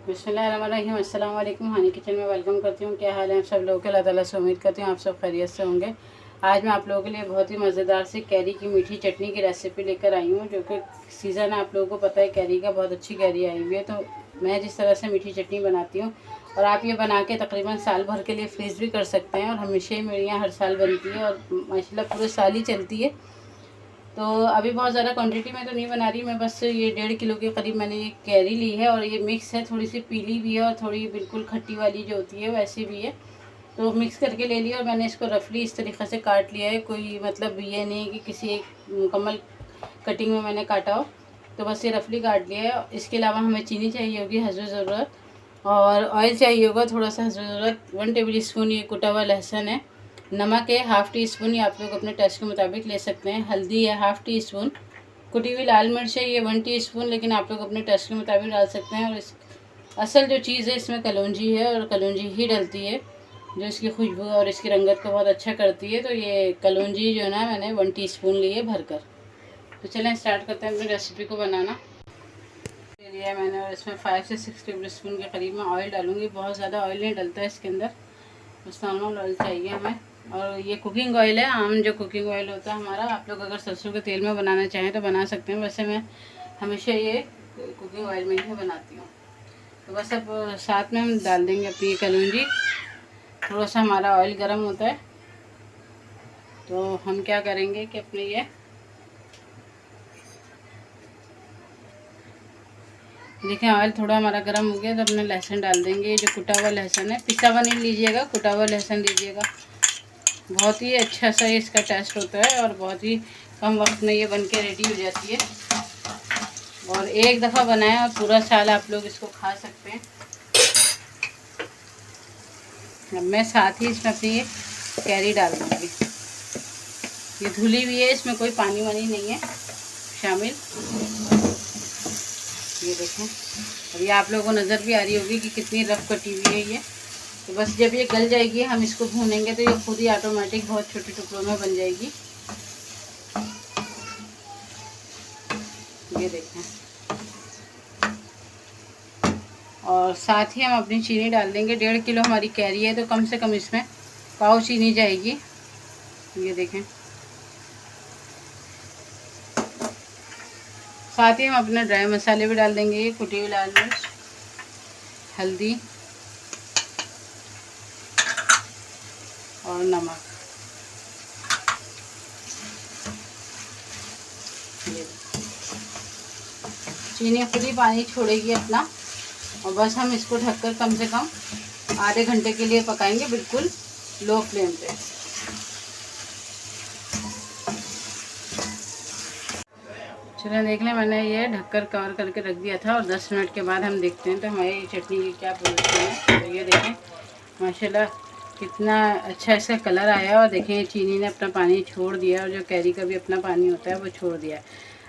बिस्मिल्लाहिर्रहमानिर्रहीम। अस्सलाम वालेकुम। हानी किचन में वेलकम करती हूँ। क्या हाल है आप सब लोगों के? अल्लाह ताला से उम्मीद करती हूँ आप सब खैरियत से होंगे। आज मैं आप लोगों के लिए बहुत ही मज़ेदार सी कैरी की मीठी चटनी की रेसिपी लेकर आई हूँ, जो कि सीज़न है, आप लोगों को पता है कैरी का, बहुत अच्छी कैरी आई हुई है। तो मैं जिस तरह से मीठी चटनी बनाती हूँ, और आप ये बना के तकरीबन साल भर के लिए फ्रीज़ भी कर सकते हैं, और हमेशा ही मेरे यहाँ हर साल बनती है और माशाल्लाह पूरे साल ही चलती है। तो अभी बहुत ज़्यादा क्वांटिटी में तो नहीं बना रही मैं, बस ये 1.5 किलो के करीब मैंने ये कैरी ली है, और ये मिक्स है, थोड़ी सी पीली भी है और थोड़ी बिल्कुल खट्टी वाली जो होती है वैसी भी है। तो मिक्स करके ले लिया और मैंने इसको रफली इस तरीक़े से काट लिया है। कोई मतलब ये नहीं है कि किसी एक मुकम्मल कटिंग में मैंने काटा हो, तो बस ये रफली काट लिया है। इसके अलावा हमें चीनी चाहिए होगी हस्ब ज़रूरत, और ऑयल चाहिए होगा थोड़ा सा हस्ब ज़रूरत। 1 टेबल स्पून ये कुटा हुआ लहसुन है। नमक है ½ टी स्पून, ये आप लोग अपने टेस्ट के मुताबिक ले सकते हैं। हल्दी है ½ टी स्पून। कुटी हुई लाल मिर्च है ये 1 टीस्पून, लेकिन आप लोग अपने टेस्ट के मुताबिक डाल सकते हैं। और इस असल जो चीज़ है इसमें कलौंजी है, और कलौंजी ही डलती है जो इसकी खुशबू और इसकी रंगत को बहुत अच्छा करती है। तो ये कलौंजी जो है ना, मैंने 1 टीस्पून ली है भरकर। तो चलें स्टार्ट करते हैं अपनी रेसिपी को बनाना। लिया मैंने, और इसमें 5 से 6 टेबल स्पून के करीब मैं ऑयल डालूँगी। बहुत ज़्यादा ऑयल नहीं डलता है इसके अंदर, बस नॉर्मल ऑयल चाहिए हमें। और ये कुकिंग ऑयल है, आम जो कुकिंग ऑयल होता है हमारा। आप लोग अगर सरसों के तेल में बनाना चाहें तो बना सकते हैं, वैसे मैं हमेशा ये कुकिंग ऑयल में ही बनाती हूँ। तो बस अब साथ में हम डाल देंगे अपनी कलौंजी। थोड़ा सा हमारा ऑयल गर्म होता है तो हम क्या करेंगे कि अपने ये देखें ऑयल थोड़ा हमारा गर्म हो गया, तो अपने लहसुन डाल देंगे। ये जो कुटा हुआ लहसुन है, पिसा हुआ नहीं लीजिएगा, कुटा हुआ लहसुन लीजिएगा। बहुत ही अच्छा सा इसका टेस्ट होता है, और बहुत ही कम वक्त में ये बन के रेडी हो जाती है। और एक दफ़ा बनाएं और पूरा साल आप लोग इसको खा सकते हैं। अब मैं साथ ही इसमें अपनी ये कैरी डाल दूँगी। ये धुली हुई है, इसमें कोई पानी वानी नहीं है शामिल। ये देखें, और ये आप लोगों को नज़र भी आ रही होगी कि कितनी रफ कटी हुई है ये। तो बस जब ये गल जाएगी, हम इसको भूनेंगे तो ये खुद ही ऑटोमेटिक बहुत छोटे टुकड़ों में बन जाएगी। ये देखें, और साथ ही हम अपनी चीनी डाल देंगे। 1.5 किलो हमारी कैरी है, तो कम से कम इसमें पाव चीनी जाएगी। ये देखें, साथ ही हम अपने ड्राई मसाले भी डाल देंगे। ये कुटी हुई लाल मिर्च, हल्दी और नमक। चीनी खुद ही पानी छोड़ेगी अपना, और बस हम इसको ढककर कम से कम आधे घंटे के लिए पकाएंगे, बिल्कुल लो फ्लेम पे। चलिए देख लें, मैंने ये ढककर कवर करके रख दिया था, और 10 मिनट के बाद हम देखते हैं तो हमारी चटनी की क्या पोजीशन है। तो ये देखें माशाल्लाह कितना अच्छा इसका कलर आया, और देखें चीनी ने अपना पानी छोड़ दिया, और जो कैरी का भी अपना पानी होता है वो छोड़ दिया।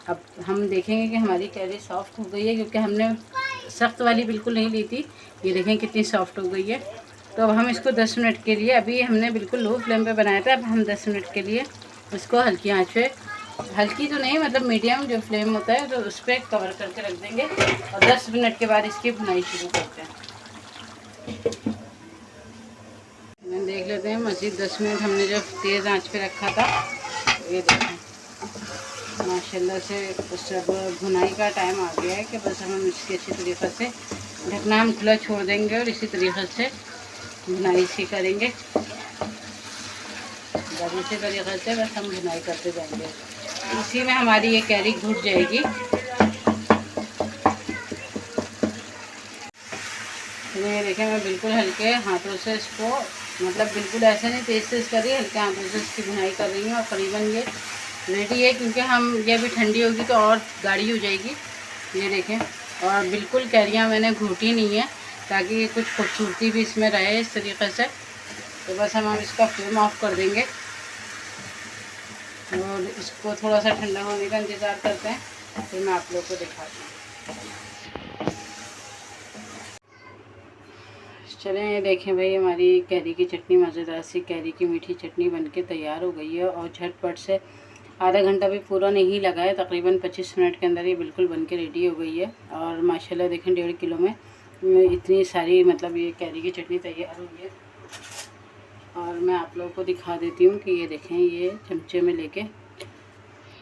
अब हम देखेंगे कि हमारी कैरी सॉफ्ट हो गई है, क्योंकि हमने सख्त वाली बिल्कुल नहीं ली थी। ये देखें कितनी सॉफ्ट हो गई है। तो अब हम इसको 10 मिनट के लिए, अभी हमने बिल्कुल लो फ्लेम पे बनाया था, अब हम 10 मिनट के लिए इसको हल्की आंच पे, हल्की तो नहीं मतलब मीडियम जो फ्लेम होता है, तो उस पर कवर करके रख देंगे, और 10 मिनट के बाद इसकी भुनाई शुरू करते हैं। देख लेते हैं, मज़ीद 10 मिनट हमने जब तेज़ आंच पे रखा था। तो ये देखें माशाल्लाह से सब भुनाई का टाइम आ गया है, कि बस हम इसकी अच्छी तरीक़े से ढकना हम खुला छोड़ देंगे, और इसी तरीक़े से भुनाई सी करेंगे। बस इसी तरीक़े से बस हम भुनाई करते जाएंगे, इसी में हमारी ये कैरी घुट जाएगी। तो ये देखें, मैं बिल्कुल हल्के हाथों से इसको, मतलब बिल्कुल ऐसे नहीं तेज़ तेज़ कर रही, हल्के हाथों से इसकी भुनाई कर रही हूँ, और करीबन ये रेडी है, क्योंकि हम ये भी ठंडी होगी तो और गाढ़ी हो जाएगी। ये देखें, और बिल्कुल कैरियाँ मैंने घूटी नहीं है, ताकि कुछ खूबसूरती भी इसमें रहे इस तरीके से। तो बस हम इसका फ्लेम ऑफ कर देंगे, और इसको थोड़ा सा ठंडा होने का इंतज़ार करते हैं, फिर मैं आप लोग को दिखाती हूँ। चलें ये देखें भाई, हमारी कैरी की चटनी, मज़ेदार सी कैरी की मीठी चटनी बनके तैयार हो गई है, और झटपट से आधा घंटा भी पूरा नहीं लगा है, तकरीबन 25 मिनट के अंदर ये बिल्कुल बनके रेडी हो गई है। और माशाल्लाह देखें 1.5 किलो में में इतनी सारी मतलब ये कैरी की चटनी तैयार हुई है। और मैं आप लोगों को दिखा देती हूँ कि ये देखें, ये चमचे में लेके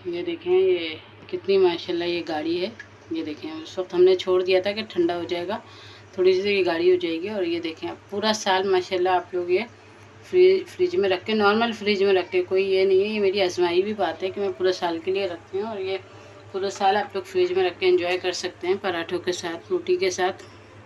ये देखें ये कितनी माशाल्लाह ये गाढ़ी है। ये देखें उस वक्त हमने छोड़ दिया था कि ठंडा हो जाएगा, थोड़ी सी ये गाढ़ी हो जाएगी। और ये देखें आप पूरा साल माशाल्लाह आप लोग ये फ्रिज में रख के, नॉर्मल फ्रिज में रख के, कोई ये नहीं है, ये मेरी आजमाई भी बात है कि मैं पूरा साल के लिए रखती हूँ। और ये पूरा साल आप लोग फ्रिज में रख के एंजॉय कर सकते हैं, पराठों के साथ, रोटी के साथ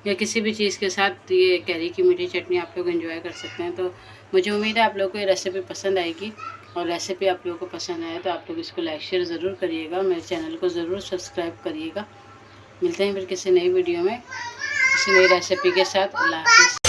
या किसी भी चीज़ के साथ ये कैरी की मीठी चटनी आप लोग एंजॉय कर सकते हैं। तो मुझे उम्मीद है आप लोगों को ये रेसिपी पसंद आएगी, और रेसिपी आप लोगों को पसंद आए तो आप लोग इसको लाइक शेयर ज़रूर करिएगा, मेरे चैनल को ज़रूर सब्सक्राइब करिएगा। मिलते हैं फिर किसी नई वीडियो में किसी नई रेसिपी के साथ। अल्लाह हाफ़िज़।